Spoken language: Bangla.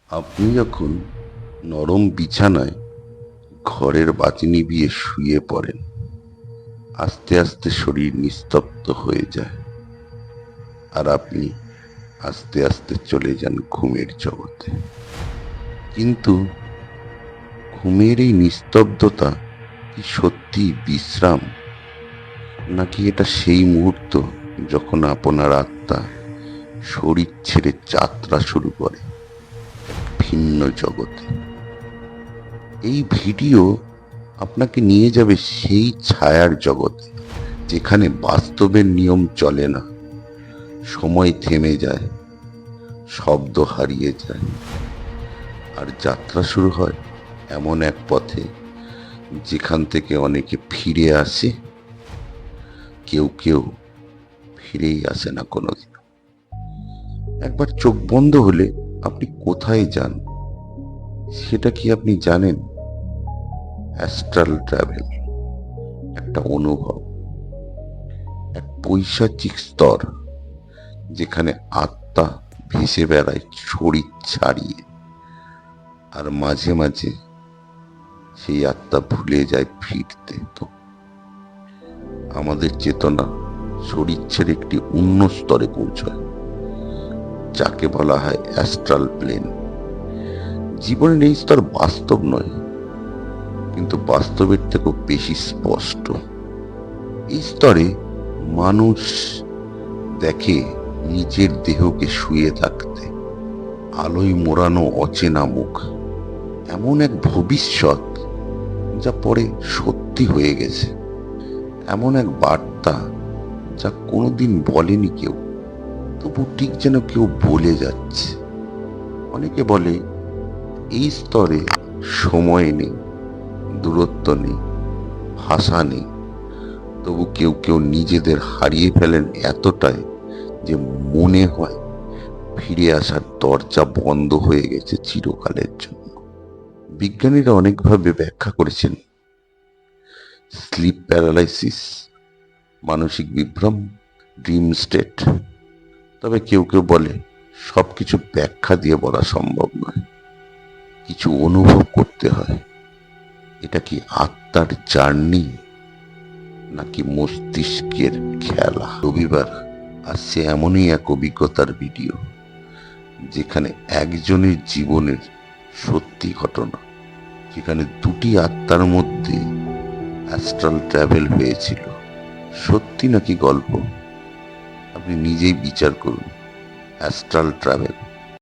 আপনি যখন নরম বিছানায় ঘরের বাতি নিভিয়ে শুয়ে পড়েন, আস্তে আস্তে শরীর নিস্তব্ধ হয়ে যায়, আর আপনি আস্তে আস্তে চলে যান ঘুমের জগতে। কিন্তু ঘুমের এই নিস্তব্ধতা কি সত্যি বিশ্রাম, নাকি এটা সেই মুহূর্ত যখন আপনার আত্মা শরীর ছেড়ে যাত্রা শুরু করে ভিন্ন জগতে? এই ভিডিও আপনাকে নিয়ে যাবে সেই ছায়ার জগতে, যেখানে বাস্তবের নিয়ম চলে না, সময় থেমে যায়, শব্দ হারিয়ে যায়, আর যাত্রা শুরু হয় এমন এক পথে যেখান থেকে অনেকে ফিরে আসে, কেউ কেউ ফিরেই আসে না কোনোদিন। একবার চোখ বন্ধ হলে আপনি কোথায় যান সেটা কি আপনি জানেন? অ্যাস্ট্রাল ট্রাভেল একটা অনুভব, এক পৈশাচিক স্তর, যেখানে আত্মা ভেসে বেড়ায় শরীর ছাড়িয়ে, আর মাঝে মাঝে সেই আত্মা ভুলে যায় ফিরতে। তো আমাদের চেতনা শরীর ছেড়ে একটি অন্য স্তরে পৌঁছায়, যাকে বলা হয় অ্যাস্ট্রাল প্লেন। জীবনের এই স্তর বাস্তব নয়, কিন্তু বাস্তবের থেকেও বেশি স্পষ্ট। এই স্তরে মানুষ দেখে নিজের দেহকে শুয়ে থাকতে, আলোয় মোড়ানো অচেনা মুখ, এমন এক ভবিষ্যৎ যা পরে সত্যি হয়ে গেছে, এমন এক বার্তা যা কোনোদিন বলেনি কেউ, তবু ঠিক যেন কেউ বলে যাচ্ছে। অনেকে বলে এই স্তরে সময় নেই, দূরত্ব নেই, ভাষা নেই, তবু কেউ কেউ নিজেদের হারিয়ে ফেলেন এতটাই যে মনে হয় ফিরে আসার দরজা বন্ধ হয়ে গেছে চিরকালের জন্য। বিজ্ঞানীরা অনেকভাবে ব্যাখ্যা করেছেন: স্লিপ প্যারালাইসিস, মানসিক বিভ্রম, ড্রিম স্টেট। তবে কেউ কেউ বলে সবকিছু ব্যাখ্যা দিয়ে বলা সম্ভব নয়, কিছু অনুভব করতে হয়। এটা কি আত্মার জার্নি, নাকি মস্তিষ্কের খেলা? রবিবার আসছে এমনই এক অভিজ্ঞতার ভিডিও, যেখানে একজনের জীবনের সত্যি ঘটনা, যেখানে দুটি আত্মার মধ্যে অ্যাস্ট্রাল ট্রাভেল হয়েছিল। সত্যি নাকি গল্প? আপনি নিজেই বিচার করুন। Astral travel.